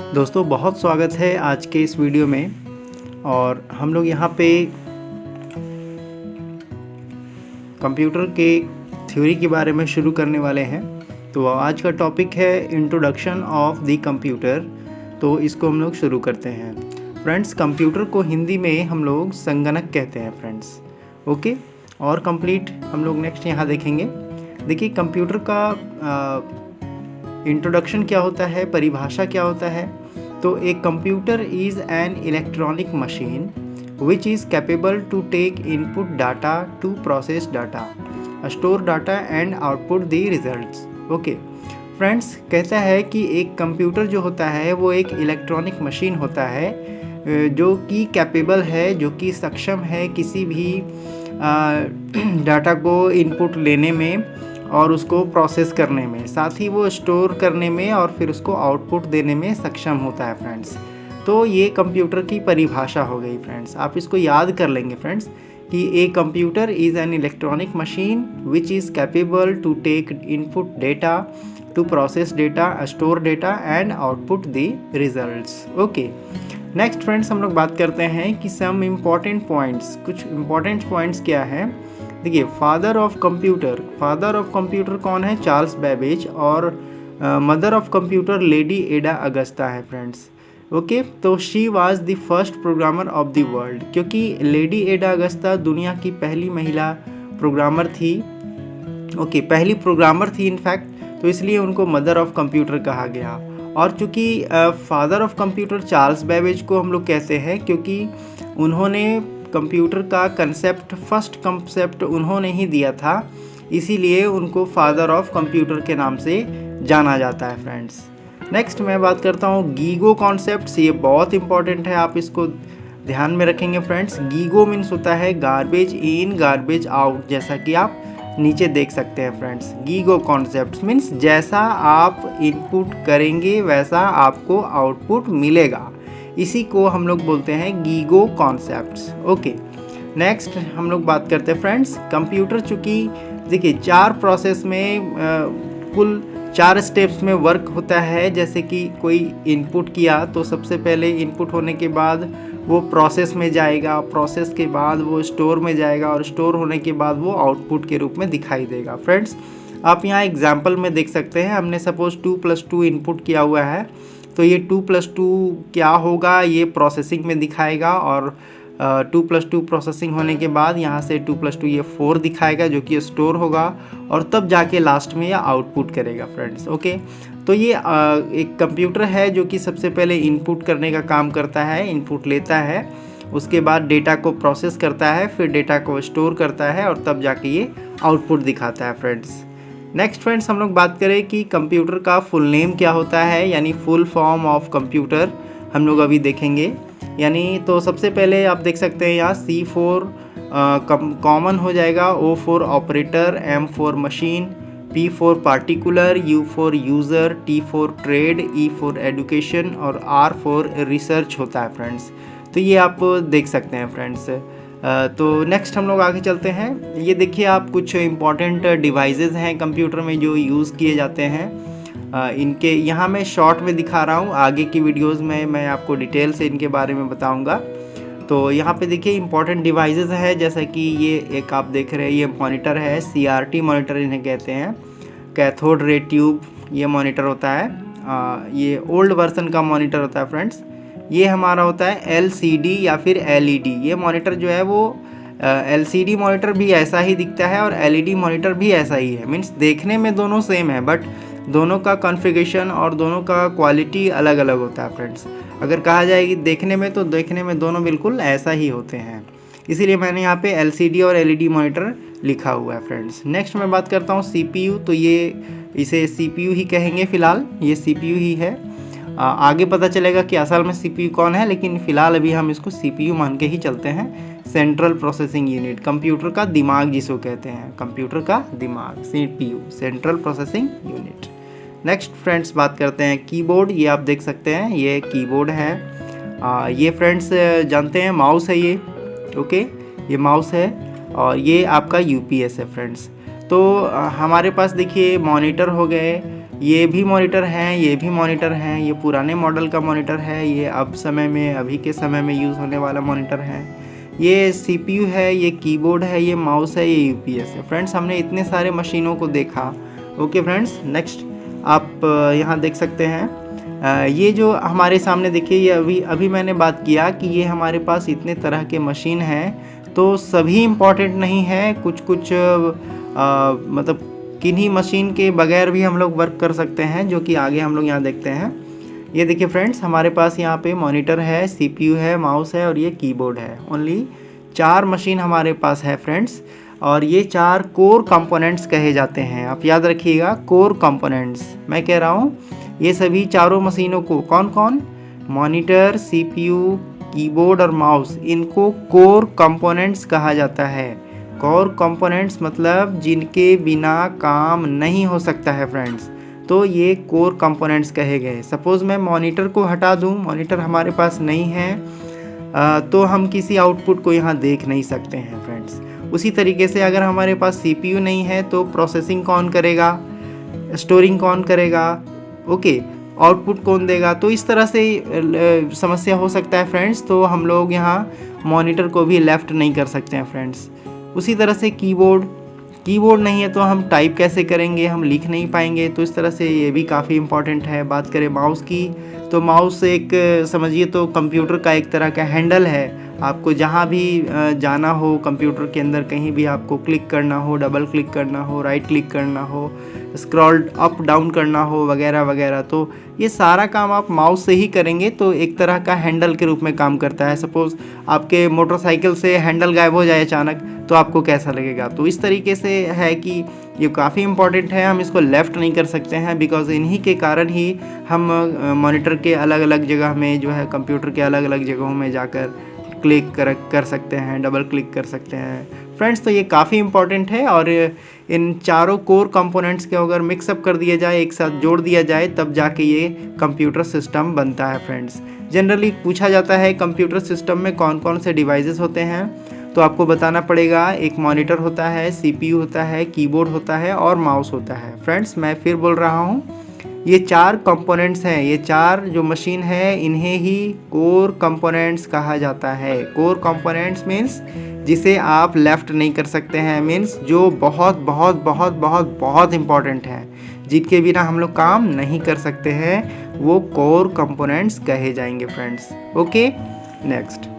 दोस्तों बहुत स्वागत है आज के इस वीडियो में। और हम लोग यहाँ पे कंप्यूटर के थ्योरी के बारे में शुरू करने वाले हैं। तो आज का टॉपिक है इंट्रोडक्शन ऑफ द कंप्यूटर। तो इसको हम लोग शुरू करते हैं। फ्रेंड्स, कंप्यूटर को हिंदी में हम लोग संगणक कहते हैं फ्रेंड्स। ओके, और कंप्लीट हम लोग नेक्स्ट यहाँ देखेंगे। देखिए, कंप्यूटर का इंट्रोडक्शन क्या होता है, परिभाषा क्या होता है। तो एक computer is an electronic machine which is capable to take input data, to process data, store data and output the results. Okay friends, कहता है कि एक कंप्यूटर जो होता है वो एक इलेक्ट्रॉनिक मशीन होता है जो कि कैपेबल है, जो कि सक्षम है किसी भी डाटा को इनपुट लेने में और उसको प्रोसेस करने में, साथ ही वो स्टोर करने में और फिर उसको आउटपुट देने में सक्षम होता है फ्रेंड्स। तो ये कंप्यूटर की परिभाषा हो गई फ्रेंड्स। आप इसको याद कर लेंगे फ्रेंड्स कि a computer is an electronic machine which is capable to take input data, to process data, store data and output the results. Okay, next friends हम लोग बात करते हैं कि सम इम्पॉर्टेंट पॉइंट्स, कुछ इम्पॉर्टेंट पॉइंट्स क्या है। देखिए, फादर ऑफ कंप्यूटर कौन है? Charles Babbage. और mother of computer lady Ada Augusta है फ्रेंड्स। ओके, तो she was the first programmer of the world, क्योंकि लेडी एडा अगस्ता दुनिया की पहली महिला प्रोग्रामर थी। ओके, पहली प्रोग्रामर थी इनफैक्ट, तो इसलिए उनको मदर ऑफ कंप्यूटर कहा गया। और चूँकि father of computer Charles Babbage को हम लोग कहते हैं क्योंकि उन्होंने कंप्यूटर का कंसेप्ट, फर्स्ट कंसेप्ट उन्होंने ही दिया था, इसीलिए उनको फादर ऑफ कंप्यूटर के नाम से जाना जाता है फ्रेंड्स। नेक्स्ट मैं बात करता हूँ गीगो कॉन्सेप्ट्स। ये बहुत इंपॉर्टेंट है, आप इसको ध्यान में रखेंगे फ्रेंड्स। गीगो मीन्स होता है गार्बेज इन गार्बेज आउट, जैसा कि आप नीचे देख सकते हैं फ्रेंड्स। गीगो कॉन्सेप्ट्स मीन्स जैसा आप इनपुट करेंगे वैसा आपको आउटपुट मिलेगा, इसी को हम लोग बोलते हैं गीगो कॉन्सेप्ट्स। ओके, नेक्स्ट हम लोग बात करते हैं फ्रेंड्स कंप्यूटर। चूँकि देखिए 4 प्रोसेस में कुल 4 स्टेप्स में वर्क होता है। जैसे कि कोई इनपुट किया तो सबसे पहले इनपुट होने के बाद वो प्रोसेस में जाएगा, प्रोसेस के बाद वो स्टोर में जाएगा और स्टोर होने के बाद वो आउटपुट के रूप में दिखाई देगा। फ्रेंड्स, आप यहाँ एग्जाम्पल में देख सकते हैं, हमने सपोज 2+2 इनपुट किया हुआ है, तो ये 2+2 क्या होगा ये प्रोसेसिंग में दिखाएगा। और 2+2 प्रोसेसिंग होने के बाद यहाँ से 2+2 ये 4 दिखाएगा जो कि स्टोर होगा, और तब जाके लास्ट में ये आउटपुट करेगा फ्रेंड्स। ओके, तो ये एक कंप्यूटर है जो कि सबसे पहले इनपुट करने का काम करता है, इनपुट लेता है, उसके बाद डेटा को प्रोसेस करता है, फिर डेटा को स्टोर करता है और तब जाके ये आउटपुट दिखाता है फ्रेंड्स। नेक्स्ट फ्रेंड्स हम लोग बात करें कि कंप्यूटर का फुल नेम क्या होता है, यानी फुल फॉर्म ऑफ कंप्यूटर हम लोग अभी देखेंगे। यानी तो सबसे पहले आप देख सकते हैं यहाँ C4 कॉमन हो जाएगा, O4 operator, M4 machine, P4 particular, U4 user, T4 trade, E4 education और R4 रिसर्च होता है फ्रेंड्स। तो ये आप देख सकते हैं फ्रेंड्स। तो नेक्स्ट हम लोग आगे चलते हैं। ये देखिए, आप कुछ इम्पॉर्टेंट डिवाइसेस हैं कंप्यूटर में जो यूज़ किए जाते हैं। इनके यहाँ मैं शॉर्ट में दिखा रहा हूँ, आगे की वीडियोस में मैं आपको डिटेल से इनके बारे में बताऊँगा। तो यहाँ पे देखिए इम्पॉर्टेंट डिवाइसेस है, जैसा कि ये एक आप देख रहे हैं, ये मॉनिटर है, CRT मॉनिटर इन्हें कहते हैं, कैथोड रे ट्यूब ये मॉनिटर होता है। ये ओल्ड वर्जन का मॉनिटर होता है फ्रेंड्स। ये हमारा होता है LCD या फिर LED। ये मॉनिटर जो है वो LCD मॉनिटर भी ऐसा ही दिखता है और LED मॉनिटर भी ऐसा ही है, मीन्स देखने में दोनों सेम है, बट दोनों का कॉन्फ़िगरेशन और दोनों का क्वालिटी अलग अलग होता है फ्रेंड्स। अगर कहा जाए कि देखने में, तो देखने में दोनों बिल्कुल ऐसा ही होते हैं, इसीलिए मैंने यहाँ पे LCD और LED मॉनिटर लिखा हुआ है फ्रेंड्स। नेक्स्ट मैं बात करता हूँ CPU। तो ये इसे CPU ही कहेंगे फ़िलहाल, ये CPU ही है। आगे पता चलेगा कि असल में CPU कौन है, लेकिन फ़िलहाल अभी हम इसको CPU मान के ही चलते हैं। सेंट्रल प्रोसेसिंग यूनिट, कंप्यूटर का दिमाग जिसको कहते हैं, कंप्यूटर का दिमाग, CPU, central processing unit. Next friends बात करते हैं कीबोर्ड। ये आप देख सकते हैं, ये कीबोर्ड है। ये फ्रेंड्स जानते हैं माउस है ये। ओके, ये माउस है और ये आपका UPS है फ्रेंड्स। तो हमारे पास देखिए मॉनिटर हो गए, ये भी मॉनिटर हैं, ये भी मॉनिटर हैं, ये पुराने मॉडल का मॉनिटर है, ये अभी के समय में यूज़ होने वाला मॉनिटर है, ये सीपीयू है, ये कीबोर्ड है, ये माउस है, ये यूपीएस है। फ्रेंड्स हमने इतने सारे मशीनों को देखा। ओके फ्रेंड्स, नेक्स्ट आप यहाँ देख सकते हैं ये जो हमारे सामने देखिए, ये अभी मैंने बात किया कि ये हमारे पास इतने तरह के मशीन हैं, तो सभी इम्पॉर्टेंट नहीं है, कुछ मतलब किन्हीं मशीन के बगैर भी हम लोग वर्क कर सकते हैं, जो कि आगे हम लोग यहाँ देखते हैं। ये देखिए फ्रेंड्स, हमारे पास यहाँ पे मॉनिटर है, सीपीयू है, माउस है और ये कीबोर्ड है। ओनली 4 मशीन हमारे पास है फ्रेंड्स, और ये 4 कोर कंपोनेंट्स कहे जाते हैं। आप याद रखिएगा, कोर कंपोनेंट्स मैं कह रहा हूँ। ये सभी चारों मशीनों को कौन कौन, मॉनिटर, सीपीयू, कीबोर्ड और माउस, इनको कोर कंपोनेंट्स कहा जाता है। कोर कंपोनेंट्स मतलब जिनके बिना काम नहीं हो सकता है फ्रेंड्स, तो ये कोर कंपोनेंट्स कहे गए। सपोज़ मैं मॉनिटर को हटा दूं, मॉनिटर हमारे पास नहीं है, तो हम किसी आउटपुट को यहाँ देख नहीं सकते हैं फ्रेंड्स। उसी तरीके से अगर हमारे पास सीपीयू नहीं है तो प्रोसेसिंग कौन करेगा, स्टोरिंग कौन करेगा, ओके, आउटपुट कौन देगा। तो इस तरह से समस्या हो सकता है फ्रेंड्स, तो हम लोग यहाँ मॉनिटर को भी लेफ़्ट नहीं कर सकते हैं फ्रेंड्स। उसी तरह से कीबोर्ड नहीं है तो हम टाइप कैसे करेंगे, हम लिख नहीं पाएंगे, तो इस तरह से ये भी काफ़ी इम्पॉर्टेंट है। बात करें माउस की, तो माउस एक समझिए तो कंप्यूटर का एक तरह का हैंडल है। आपको जहाँ भी जाना हो कंप्यूटर के अंदर, कहीं भी आपको क्लिक करना हो, डबल क्लिक करना हो, राइट क्लिक करना हो, स्क्रॉल अप डाउन करना हो वगैरह वगैरह, तो ये सारा काम आप माउस से ही करेंगे, तो एक तरह का हैंडल के रूप में काम करता है। सपोज़ आपके मोटरसाइकिल से हैंडल गायब हो जाए अचानक, तो आपको कैसा लगेगा। तो इस तरीके से है कि ये काफ़ी इम्पॉर्टेंट है, हम इसको लेफ़्ट नहीं कर सकते हैं, बिकॉज़ इन्हीं के कारण ही हम मॉनिटर के अलग अलग जगह में जो है, कंप्यूटर के अलग अलग जगहों में जाकर क्लिक कर सकते हैं, डबल क्लिक कर सकते हैं फ्रेंड्स। तो ये काफ़ी इम्पॉर्टेंट है, और इन चारों कोर कंपोनेंट्स के अगर मिक्सअप कर दिया जाए, एक साथ जोड़ दिया जाए, तब जाके ये कंप्यूटर सिस्टम बनता है फ्रेंड्स। जनरली पूछा जाता है कंप्यूटर सिस्टम में कौन कौन से डिवाइसेस होते हैं, तो आपको बताना पड़ेगा। एक मॉनिटर होता है, सीपीयू होता है, कीबोर्ड होता है और माउस होता है। फ्रेंड्स मैं फिर बोल रहा हूँ, ये 4 कंपोनेंट्स हैं, ये 4 जो मशीन है, इन्हें ही कोर कंपोनेंट्स कहा जाता है। कोर कंपोनेंट्स मीन्स जिसे आप लेफ़्ट नहीं कर सकते हैं, मीन्स जो बहुत बहुत बहुत बहुत बहुत इम्पॉर्टेंट है, जिनके बिना हम लोग काम नहीं कर सकते हैं, वो कोर कंपोनेंट्स कहे जाएंगे फ्रेंड्स। ओके, नेक्स्ट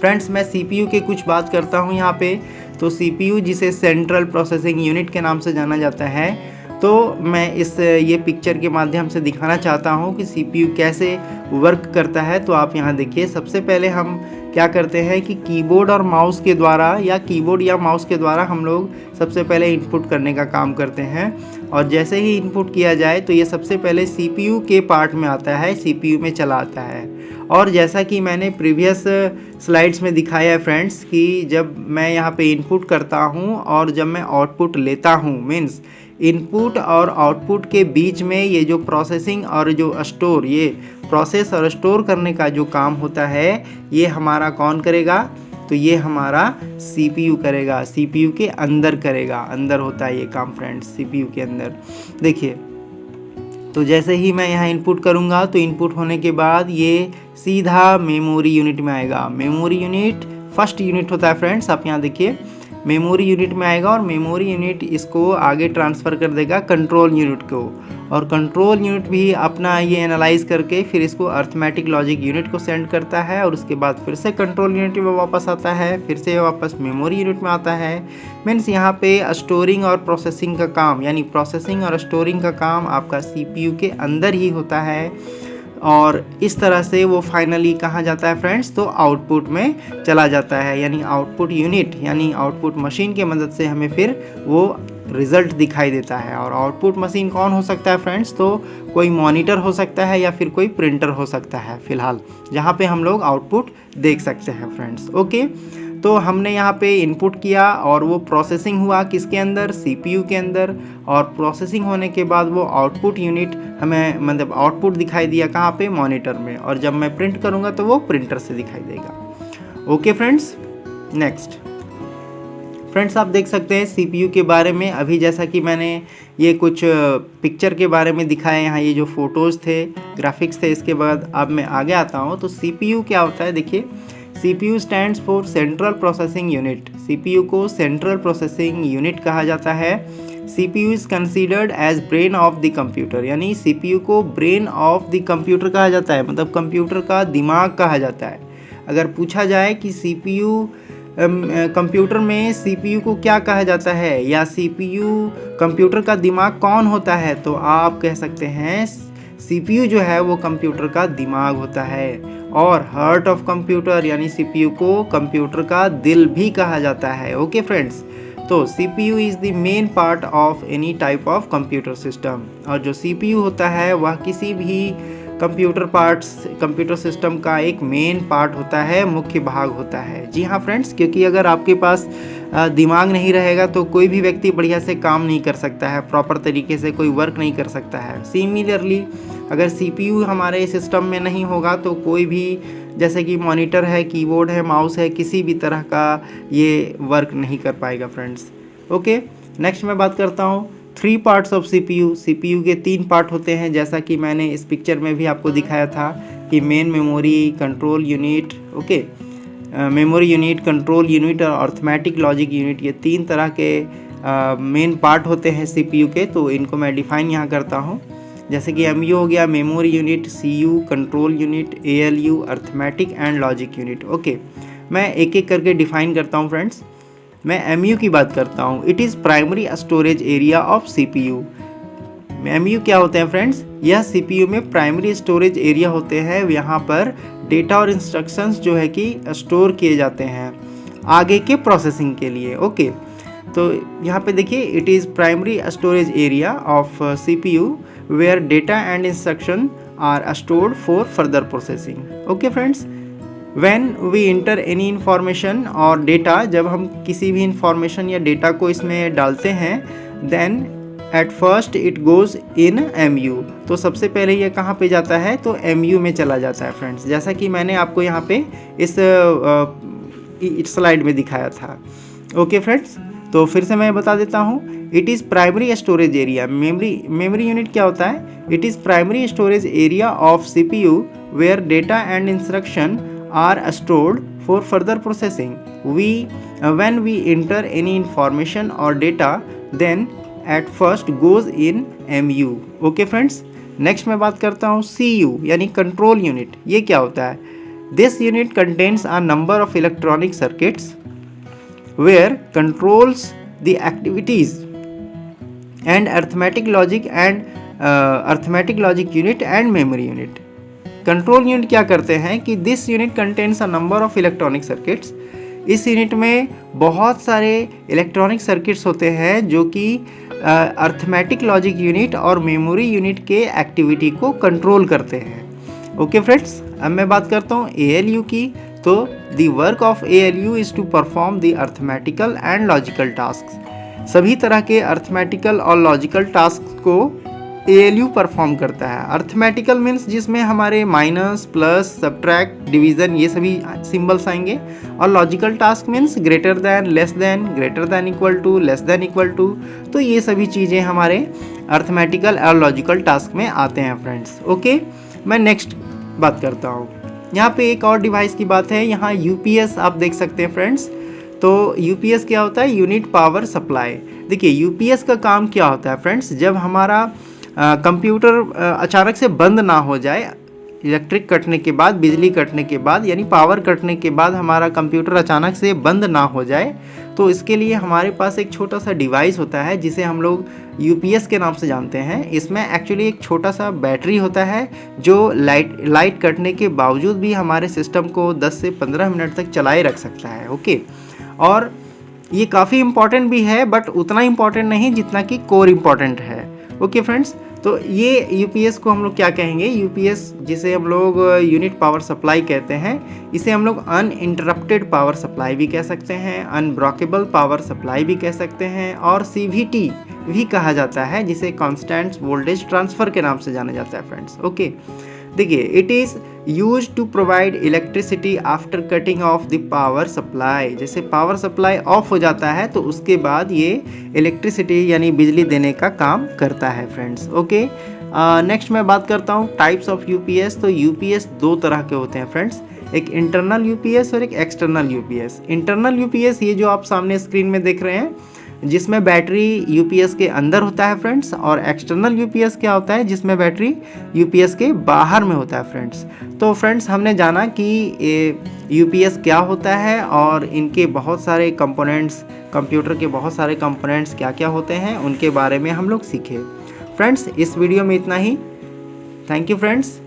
फ्रेंड्स मैं सीपीयू के कुछ बात करता हूँ यहाँ पे। तो सीपीयू जिसे सेंट्रल प्रोसेसिंग यूनिट के नाम से जाना जाता है, तो मैं ये पिक्चर के माध्यम से दिखाना चाहता हूँ कि सीपीयू कैसे वर्क करता है। तो आप यहाँ देखिए, सबसे पहले हम क्या करते हैं कि कीबोर्ड और माउस के द्वारा, या कीबोर्ड या माउस के द्वारा हम लोग सबसे पहले इनपुट करने का काम करते हैं। और जैसे ही इनपुट किया जाए तो ये सबसे पहले सीपीयू के पार्ट में आता है, सीपीयू में चला आता है। और जैसा कि मैंने प्रीवियस स्लाइड्स में दिखाया है फ्रेंड्स, कि जब मैं यहाँ पे इनपुट करता हूँ और जब मैं आउटपुट लेता हूँ, मीन्स इनपुट और आउटपुट के बीच में ये जो प्रोसेसिंग और जो स्टोर, ये प्रोसेस और स्टोर करने का जो काम होता है, ये हमारा कौन करेगा, तो ये हमारा सीपीयू करेगा, सीपीयू के अंदर करेगा। अंदर होता है ये काम फ्रेंड्स, सीपीयू के अंदर। देखिए, तो जैसे ही मैं यहाँ इनपुट करूँगा, तो इनपुट होने के बाद ये सीधा मेमोरी यूनिट में आएगा। मेमोरी यूनिट फर्स्ट यूनिट होता है फ्रेंड्स, आप यहाँ देखिए, मेमोरी यूनिट में आएगा, और मेमोरी यूनिट इसको आगे ट्रांसफ़र कर देगा कंट्रोल यूनिट को, और कंट्रोल यूनिट भी अपना ये एनालाइज करके फिर इसको अर्थमेटिक लॉजिक यूनिट को सेंड करता है, और उसके बाद फिर से कंट्रोल यूनिट में वापस आता है, फिर से वापस मेमोरी यूनिट में आता है। मीन्स यहाँ पे स्टोरिंग और प्रोसेसिंग का काम, यानी प्रोसेसिंग और स्टोरिंग का काम आपका सीपीयू के अंदर ही होता है। और इस तरह से वो फाइनली कहाँ जाता है फ्रेंड्स, तो आउटपुट में चला जाता है, यानी आउटपुट यूनिट, यानी आउटपुट मशीन की मदद से हमें फिर वो रिज़ल्ट दिखाई देता है। और आउटपुट मशीन कौन हो सकता है फ्रेंड्स, तो कोई मॉनिटर हो सकता है या फिर कोई प्रिंटर हो सकता है फ़िलहाल, जहाँ पे हम लोग आउटपुट देख सकते हैं फ्रेंड्स। ओके, तो हमने यहाँ पे इनपुट किया और वो प्रोसेसिंग हुआ किसके अंदर, सीपीयू के अंदर, और प्रोसेसिंग होने के बाद वो आउटपुट यूनिट हमें, मतलब आउटपुट दिखाई दिया कहाँ पे, मॉनिटर में, और जब मैं प्रिंट करूँगा तो वो प्रिंटर से दिखाई देगा। ओके फ्रेंड्स, नेक्स्ट फ्रेंड्स आप देख सकते हैं CPU के बारे में, अभी जैसा कि मैंने ये कुछ पिक्चर के बारे में दिखाया, यहाँ ये जो फोटोज़ थे, ग्राफिक्स थे, इसके बाद अब मैं आगे आता हूँ। तो CPU क्या होता है, देखिए CPU stands for central processing unit. CPU को सेंट्रल प्रोसेसिंग यूनिट कहा जाता है। CPU is considered as brain of the computer, यानी CPU को ब्रेन ऑफ द कंप्यूटर कहा जाता है, मतलब कंप्यूटर का दिमाग कहा जाता है। अगर पूछा जाए कि CPU कंप्यूटर में CPU को क्या कहा जाता है या CPU कंप्यूटर का दिमाग कौन होता है, तो आप कह सकते हैं CPU जो है वो कंप्यूटर का दिमाग होता है। और हार्ट ऑफ कंप्यूटर यानी CPU को कंप्यूटर का दिल भी कहा जाता है। ओके फ्रेंड्स, तो CPU is the main part of any type of computer system. और जो CPU होता है वह किसी भी कंप्यूटर सिस्टम का एक मेन पार्ट होता है, मुख्य भाग होता है। जी हाँ फ्रेंड्स, क्योंकि अगर आपके पास दिमाग नहीं रहेगा तो कोई भी व्यक्ति बढ़िया से काम नहीं कर सकता है, प्रॉपर तरीके से कोई वर्क नहीं कर सकता है। सिमिलरली अगर CPU हमारे सिस्टम में नहीं होगा तो कोई भी, जैसे कि मॉनिटर है, कीबोर्ड है, माउस है, किसी भी तरह का ये वर्क नहीं कर पाएगा फ्रेंड्स। ओके, नेक्स्ट मैं बात करता हूँ 3 पार्ट्स ऑफ CPU के 3 पार्ट होते हैं, जैसा कि मैंने इस पिक्चर में भी आपको दिखाया था कि main memory, control unit, okay, memory unit, control unit और अर्थमेटिक लॉजिक यूनिट, ये 3 तरह के मेन पार्ट होते हैं CPU के। तो इनको मैं डिफाइन यहाँ करता हूँ, जैसे कि MU हो गया, memory unit, CU control unit, ALU arithmetic and logic unit. Okay, मैं एक एक करके डिफाइन करता हूँ फ्रेंड्स। मैं MU की बात करता हूँ, it is primary storage area of CPU। MU क्या होते हैं फ्रेंड्स, यह CPU में प्राइमरी स्टोरेज एरिया होते हैं, यहाँ पर डेटा और इंस्ट्रक्शंस जो है कि स्टोर किए जाते हैं आगे के प्रोसेसिंग के लिए। ओके, तो यहाँ पे देखिए it is primary storage area of CPU where data and instruction are stored for further processing. Okay friends, when we enter any information और डेटा, जब हम किसी भी इंफॉर्मेशन या डेटा को इसमें डालते हैं, then at first it goes in MU। तो सबसे पहले ये कहाँ पे जाता है, तो MU में चला जाता है फ्रेंड्स, जैसा कि मैंने आपको यहाँ पे इस स्लाइड में दिखाया था। ओके फ्रेंड्स, तो फिर से मैं बता देता हूँ, it is primary storage area. Memory unit क्या होता है, it is primary storage area of CPU where data and instruction are stored for further processing. When we enter any information or data, then at first goes in MU. Okay friends, next मैं बात करता हूँ CU यानी control unit. ये क्या होता है, this unit contains a number of electronic circuits where controls the activities and arithmetic logic unit and memory unit. Control unit क्या करते हैं कि this unit contains a number of electronic circuits. इस unit में बहुत सारे इलेक्ट्रॉनिक सर्किट्स होते हैं जो कि अर्थमेटिक लॉजिक यूनिट और मेमोरी यूनिट के एक्टिविटी को कंट्रोल करते हैं। ओके फ्रेंड्स, अब मैं बात करता हूँ ALU की। तो the work of ALU is to perform the arithmetical and logical task. सभी तरह के अर्थमेटिकल और लॉजिकल टास्क को ALU परफॉर्म करता है। अर्थमेटिकल मीन्स जिसमें हमारे माइनस, प्लस, सब्ट्रैक्ट, डिवीज़न ये सभी सिंबल्स आएंगे, और logical task means greater than, less than, greater than equal to, less than equal to. तो ये सभी चीज़ें हमारे अर्थमेटिकल और लॉजिकल टास्क में आते हैं फ्रेंड्स। ओके, मैं नेक्स्ट बात करता हूँ। यहाँ पे एक और डिवाइस की बात है, यहाँ UPS आप देख सकते हैं फ्रेंड्स। तो UPS क्या होता है, यूनिट पावर सप्लाई। देखिए UPS का काम क्या होता है फ्रेंड्स, जब हमारा कंप्यूटर अचानक से बंद ना हो जाए, इलेक्ट्रिक कटने के बाद, बिजली कटने के बाद, यानी पावर कटने के बाद हमारा कंप्यूटर अचानक से बंद ना हो जाए, तो इसके लिए हमारे पास एक छोटा सा डिवाइस होता है जिसे हम लोग UPS के नाम से जानते हैं। इसमें एक्चुअली एक छोटा सा बैटरी होता है जो लाइट कटने के बावजूद भी हमारे सिस्टम को 10 से 15 मिनट तक चलाए रख सकता है। ओके, और ये काफ़ी इम्पॉर्टेंट भी है, बट उतना इम्पॉर्टेंट नहीं जितना कि कोर इम्पॉर्टेंट है। ओके फ्रेंड्स, तो ये UPS को हम लोग क्या कहेंगे, UPS जिसे हम लोग यूनिट पावर सप्लाई कहते हैं, इसे हम लोग अनइंटरप्टेड पावर सप्लाई भी कह सकते हैं, अनब्रोकेबल पावर सप्लाई भी कह सकते हैं, और CVT भी कहा जाता है, जिसे कांस्टेंट वोल्टेज ट्रांसफ़र के नाम से जाना जाता है फ्रेंड्स। ओके, देखिए it is use to provide electricity after cutting off the power supply. जैसे पावर सप्लाई ऑफ हो जाता है तो उसके बाद ये इलेक्ट्रिसिटी यानी बिजली देने का काम करता है फ्रेंड्स। ओके, नेक्स्ट मैं बात करता हूँ टाइप्स ऑफ यूपीएस। तो यूपीएस दो तरह के होते हैं फ्रेंड्स, एक इंटरनल यूपीएस और एक एक्सटर्नल यूपीएस। इंटरनल यूपीएस ये जो आप सामने स्क्रीन में देख रहे हैं, जिसमें बैटरी यूपीएस के अंदर होता है फ्रेंड्स, और एक्सटर्नल यूपीएस क्या होता है, जिसमें बैटरी यूपीएस के बाहर में होता है फ्रेंड्स। तो फ्रेंड्स हमने जाना कि यूपीएस क्या होता है और इनके बहुत सारे कंपोनेंट्स, कंप्यूटर के बहुत सारे कंपोनेंट्स क्या क्या होते हैं, उनके बारे में हम लोग सीखे। फ्रेंड्स इस वीडियो में इतना ही। Thank you friends.